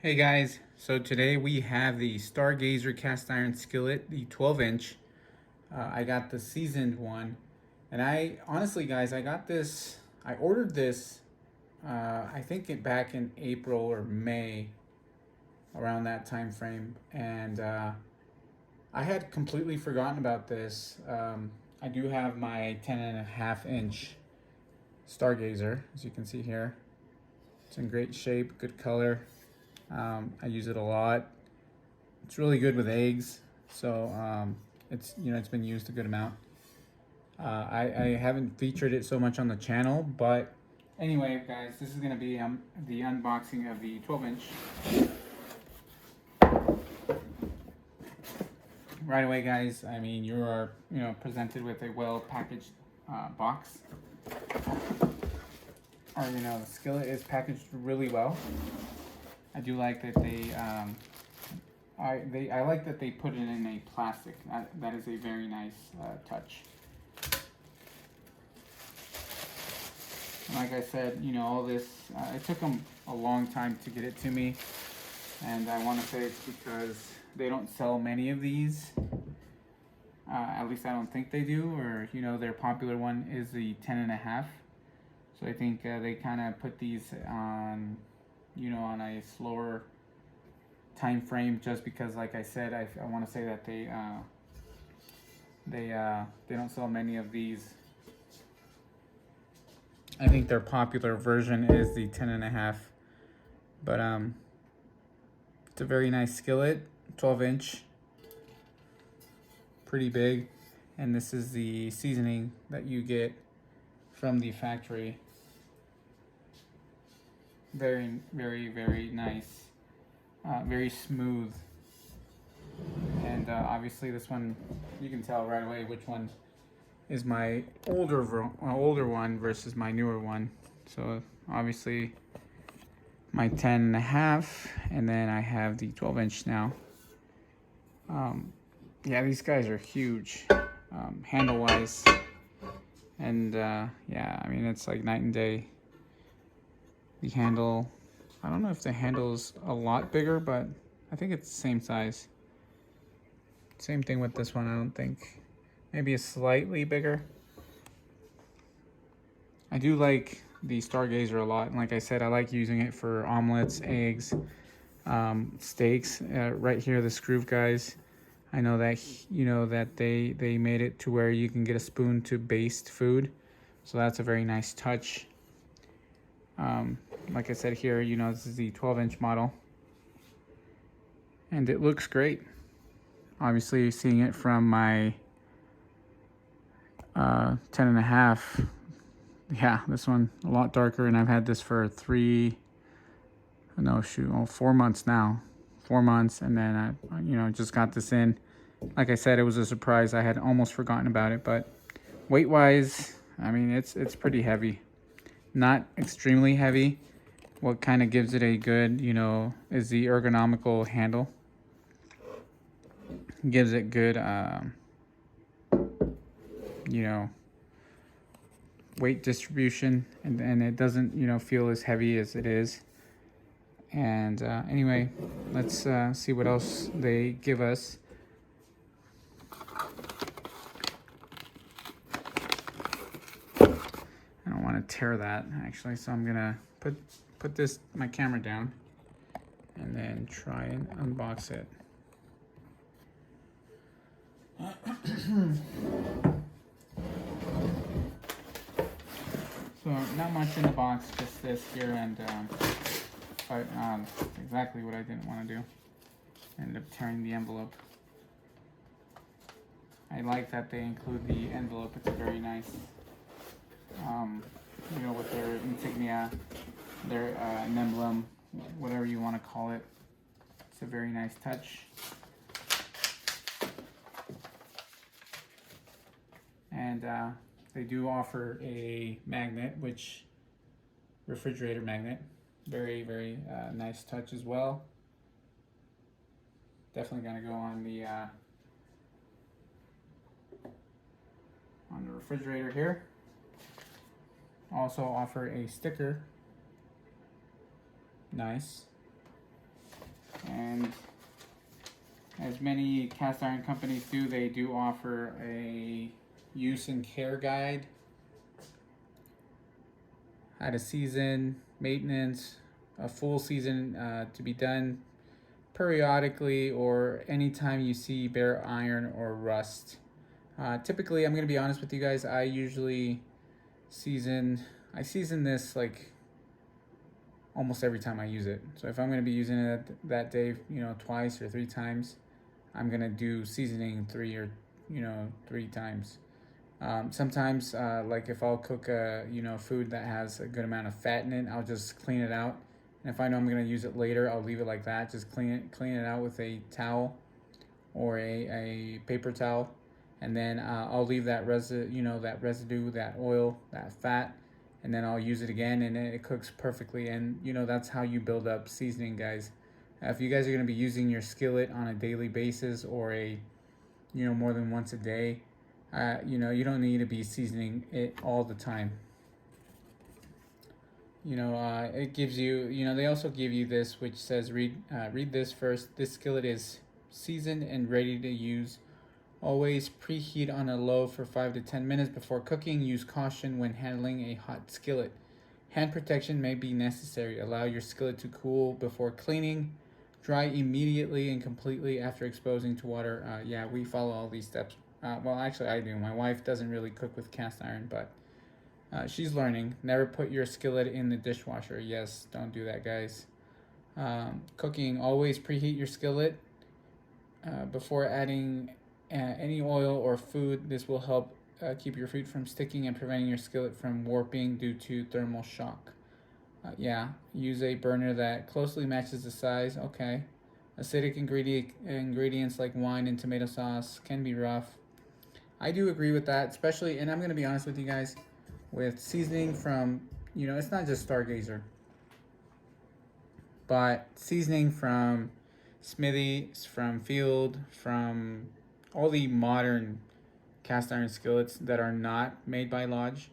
Hey guys, so today we have the Stargazer cast iron skillet, the 12-inch. I got the seasoned one, and I honestly, guys, I ordered this, I think back in April or May, around that time frame, and I had completely forgotten about this. I do have my 10.5-inch Stargazer, as you can see here. It's in great shape, good color. I use it a lot. It's really good with eggs, so it's been used a good amount. I haven't featured it so much on the channel, but anyway, guys, this is gonna be the unboxing of the 12-inch. Right away, guys. I mean, you are presented with a well packaged box. Or the skillet is packaged really well. I do like that I like that they put it in a plastic. That is a very nice touch. And like I said, all this, it took them a long time to get it to me. And I want to say it's because they don't sell many of these. At least I don't think they do. Or, their popular one is the 10.5. So I think they kind of put these on, on a slower time frame, just because, like I said, I want to say that they don't sell many of these. I think their popular version is the 10.5, but it's a very nice skillet, 12-inch, pretty big, and this is the seasoning that you get from the factory. Very, very, very nice. Very smooth, and obviously this one, you can tell right away which one is my older one versus my newer one. So obviously my 10.5, and then I have the 12-inch now. Yeah, these guys are huge, handle wise, and yeah, I mean, it's like night and day. The handle, I don't know if the handle's a lot bigger, but I think it's the same size. Same thing with this one, I don't think. Maybe a slightly bigger. I do like the Stargazer a lot, and like I said, I like using it for omelets, eggs, steaks. Right here, the Scrooge guys, I know that that they made it to where you can get a spoon to baste food, so that's a very nice touch. Like I said here, this is the 12-inch model, and it looks great. Obviously, seeing it from my 10.5, yeah, this one a lot darker, and I've had this for 4 months now. 4 months, and then I just got this in. Like I said, it was a surprise. I had almost forgotten about it, but weight-wise, I mean, it's pretty heavy. Not extremely heavy. What kind of gives it a good, is the ergonomical handle. Gives it good, weight distribution, and it doesn't, feel as heavy as it is. And anyway, let's see what else they give us. I don't want to tear that, actually, so I'm gonna put my camera down and then try and unbox it. So not much in the box, just this here, and but exactly what I didn't want to do. Ended up tearing the envelope. I like that they include the envelope. It's very nice. With their insignia, their an emblem, whatever you want to call it. It's a very nice touch. And they do offer a magnet, refrigerator magnet. Very, very nice touch as well. Definitely gonna go on the refrigerator here. Also offer a sticker. Nice. And as many cast iron companies do, they do offer a use and care guide, how to season, maintenance, a full season to be done periodically or anytime you see bare iron or rust. Typically, I'm going to be honest with you guys, I usually I season this like almost every time I use it. So if I'm going to be using it that day, twice or three times, I'm going to do seasoning three times. Sometimes, like if I'll cook food that has a good amount of fat in it, I'll just clean it out. And if I know I'm gonna use it later, I'll leave it like that. Just clean it out with a towel or a paper towel, and then I'll leave that residue, that oil, that fat, and then I'll use it again, and it cooks perfectly. And that's how you build up seasoning, guys. If you guys are gonna be using your skillet on a daily basis or more than once a day, you don't need to be seasoning it all the time. It gives you, they also give you this, which says, read this first. This skillet is seasoned and ready to use. Always preheat on a low for 5 to 10 minutes before cooking. Use caution when handling a hot skillet. Hand protection may be necessary. Allow your skillet to cool before cleaning. Dry immediately and completely after exposing to water. Yeah, we follow all these steps. Well, actually, I do. My wife doesn't really cook with cast iron, but she's learning. Never put your skillet in the dishwasher. Yes, don't do that, guys. Cooking, always preheat your skillet before adding any oil or food. This will help keep your food from sticking and preventing your skillet from warping due to thermal shock. Yeah, use a burner that closely matches the size. Okay. Acidic ingredients like wine and tomato sauce can be rough. I do agree with that, especially, and I'm going to be honest with you guys, with seasoning from, it's not just Stargazer, but seasoning from Smithy, from Field, from all the modern cast iron skillets that are not made by Lodge,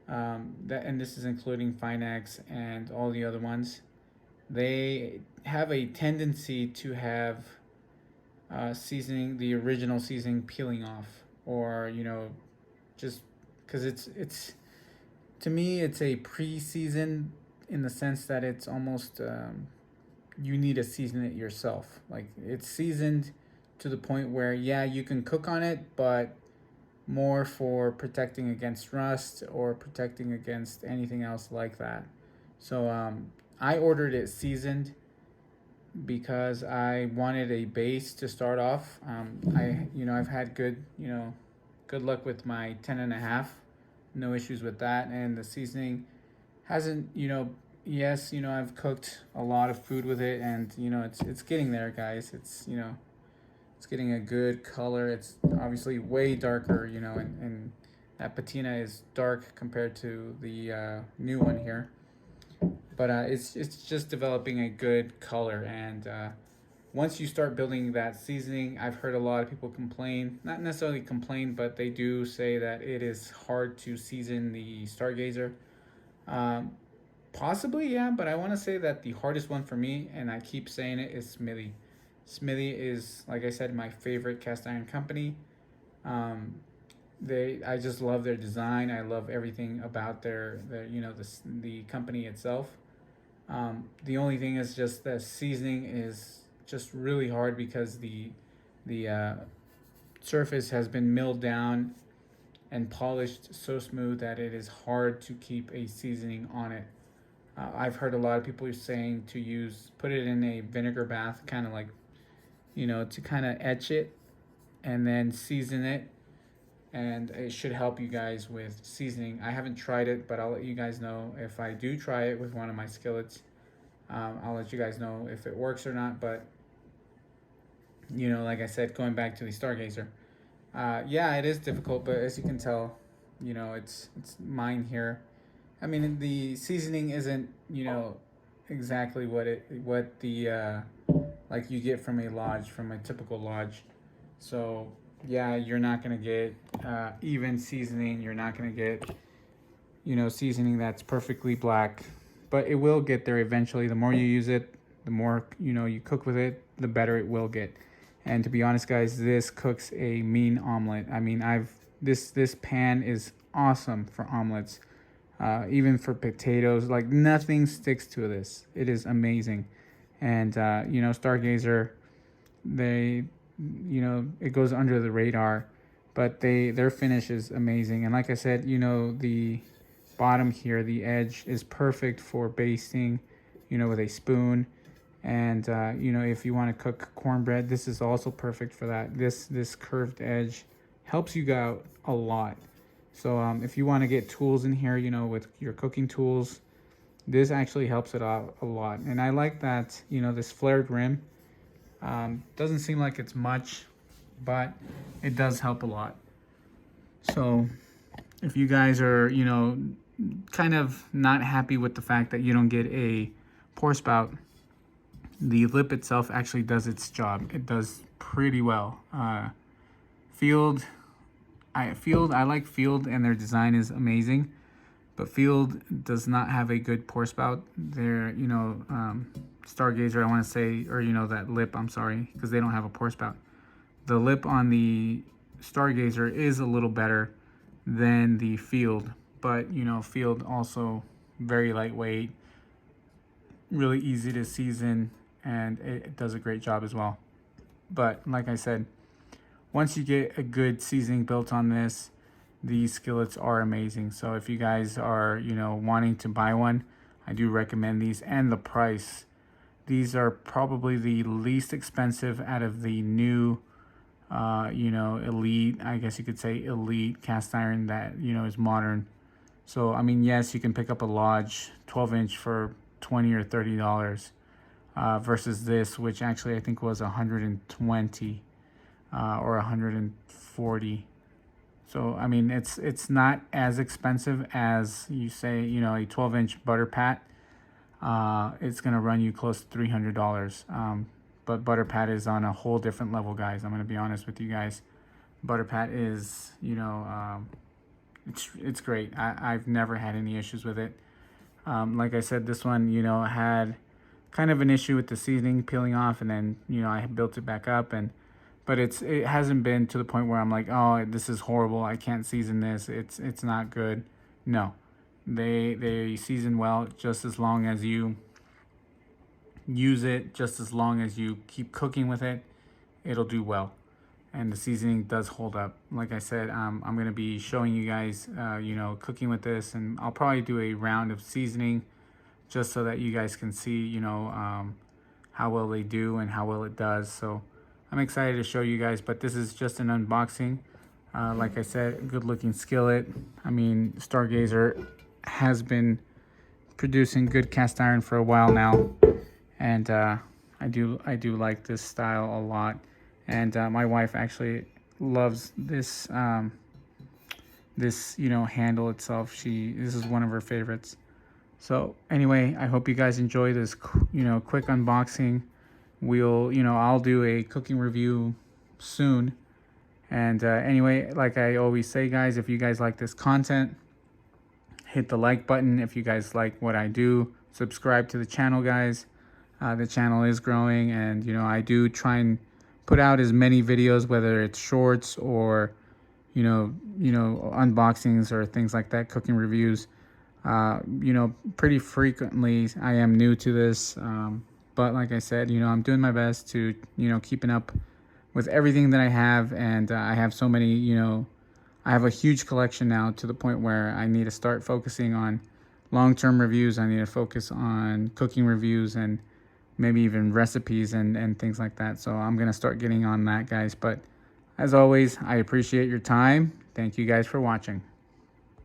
and this is including Finex and all the other ones, they have a tendency to have the original seasoning peeling off, or just because it's to me it's a pre-season in the sense that it's almost you need to season it yourself. Like, it's seasoned to the point where, yeah, you can cook on it, but more for protecting against rust or protecting against anything else like that. So I ordered it seasoned because I wanted a base to start off. I've had good luck with my 10.5. No issues with that, and the seasoning hasn't, yes, I've cooked a lot of food with it, and it's getting there, guys. It's getting a good color. It's obviously way darker, and that patina is dark compared to the new one here. But it's just developing a good color, and once you start building that seasoning, I've heard a lot of people complain, not necessarily complain, but they do say that it is hard to season the Stargazer. Possibly, yeah, but I want to say that the hardest one for me, and I keep saying it, is Smithy. Smithy is, like I said, my favorite cast iron company. I just love their design. I love everything about the company itself. The only thing is just the seasoning is just really hard because the surface has been milled down and polished so smooth that it is hard to keep a seasoning on it. I've heard a lot of people saying to put it in a vinegar bath, kind of like, to kind of etch it and then season it. And it should help you guys with seasoning. I haven't tried it, but I'll let you guys know if I do try it with one of my skillets. I'll let you guys know if it works or not. But, like I said, going back to the Stargazer, yeah, it is difficult, but as you can tell, it's mine here. I mean, the seasoning isn't, exactly what the like you get from a typical lodge. So yeah, you're not gonna get even seasoning. You're not gonna get seasoning that's perfectly black, but it will get there eventually. The more you use it, The more, you know, you cook with it, the better it will get. And to be honest, guys, this cooks a mean omelet. I mean, this pan is awesome for omelets, even for potatoes. Like, nothing sticks to this. It is amazing. And you know, Stargazer, they, you know, it goes under the radar, but their finish is amazing. And like I said, you know, the bottom here, the edge is perfect for basting, you know, with a spoon. And you know, if you want to cook cornbread, this is also perfect for that. This curved edge helps you out a lot. So if you want to get tools in here, you know, with your cooking tools, this actually helps it out a lot. And I like that, you know, this flared rim doesn't seem like it's much, but it does help a lot. So if you guys are, you know, kind of not happy with the fact that you don't get a pour spout, the lip itself actually does its job. It does pretty well. Field, I like Field, and their design is amazing, but Field does not have a good pour spout. They're, you know, Stargazer, I want to say, or you know, that lip, I'm sorry, because they don't have a pour spout. The lip on the Stargazer is a little better than the Field, but you know, Field also very lightweight, really easy to season, and it does a great job as well. But like I said, once you get a good seasoning built on this, these skillets are amazing. So if you guys are, you know, wanting to buy one, I do recommend these. And the price, these are probably the least expensive out of the new you know, elite, I guess you could say elite cast iron that, you know, is modern. So I mean, yes, you can pick up a Lodge 12-inch for $20 or $30 versus this, which actually I think was 120 or 140. So I mean, it's not as expensive as, you say, you know, a 12-inch butter pat. It's gonna run you close to $300. But butter pat is on a whole different level, guys. I'm gonna be honest with you guys. Butter pat is, you know, it's great. I've never had any issues with it. Like I said, this one, you know, had kind of an issue with the seasoning peeling off, and then, you know, I built it back up, but it hasn't been to the point where I'm like, oh, this is horrible, I can't season this, it's not good. No, they season well, just as long as you use it, just as long as you keep cooking with it, it'll do well. And the seasoning does hold up. Like I said, I'm going to be showing you guys, you know, cooking with this, and I'll probably do a round of seasoning just so that you guys can see, you know, how well they do and how well it does. So I'm excited to show you guys, but this is just an unboxing. Like I said, good looking skillet. I mean, Stargazer has been producing good cast iron for a while now, and I do like this style a lot. And my wife actually loves this this, you know, handle itself. This is one of her favorites. So anyway, I hope you guys enjoy this, you know, quick unboxing. We'll, you know, I'll do a cooking review soon. And anyway, like I always say, guys, if you guys like this content, hit the like button. If you guys like what I do, subscribe to the channel, guys. The channel is growing, and you know, I do try and put out as many videos, whether it's shorts or you know unboxings or things like that, cooking reviews. You know, pretty frequently. I am new to this, but like I said, you know, I'm doing my best to, you know, keeping up with everything that I have, and I have so many, you know, I have a huge collection now, to the point where I need to start focusing on long-term reviews. I need to focus on cooking reviews and maybe even recipes and things like that. So I'm gonna start getting on that, guys. But as always, I appreciate your time. Thank you guys for watching.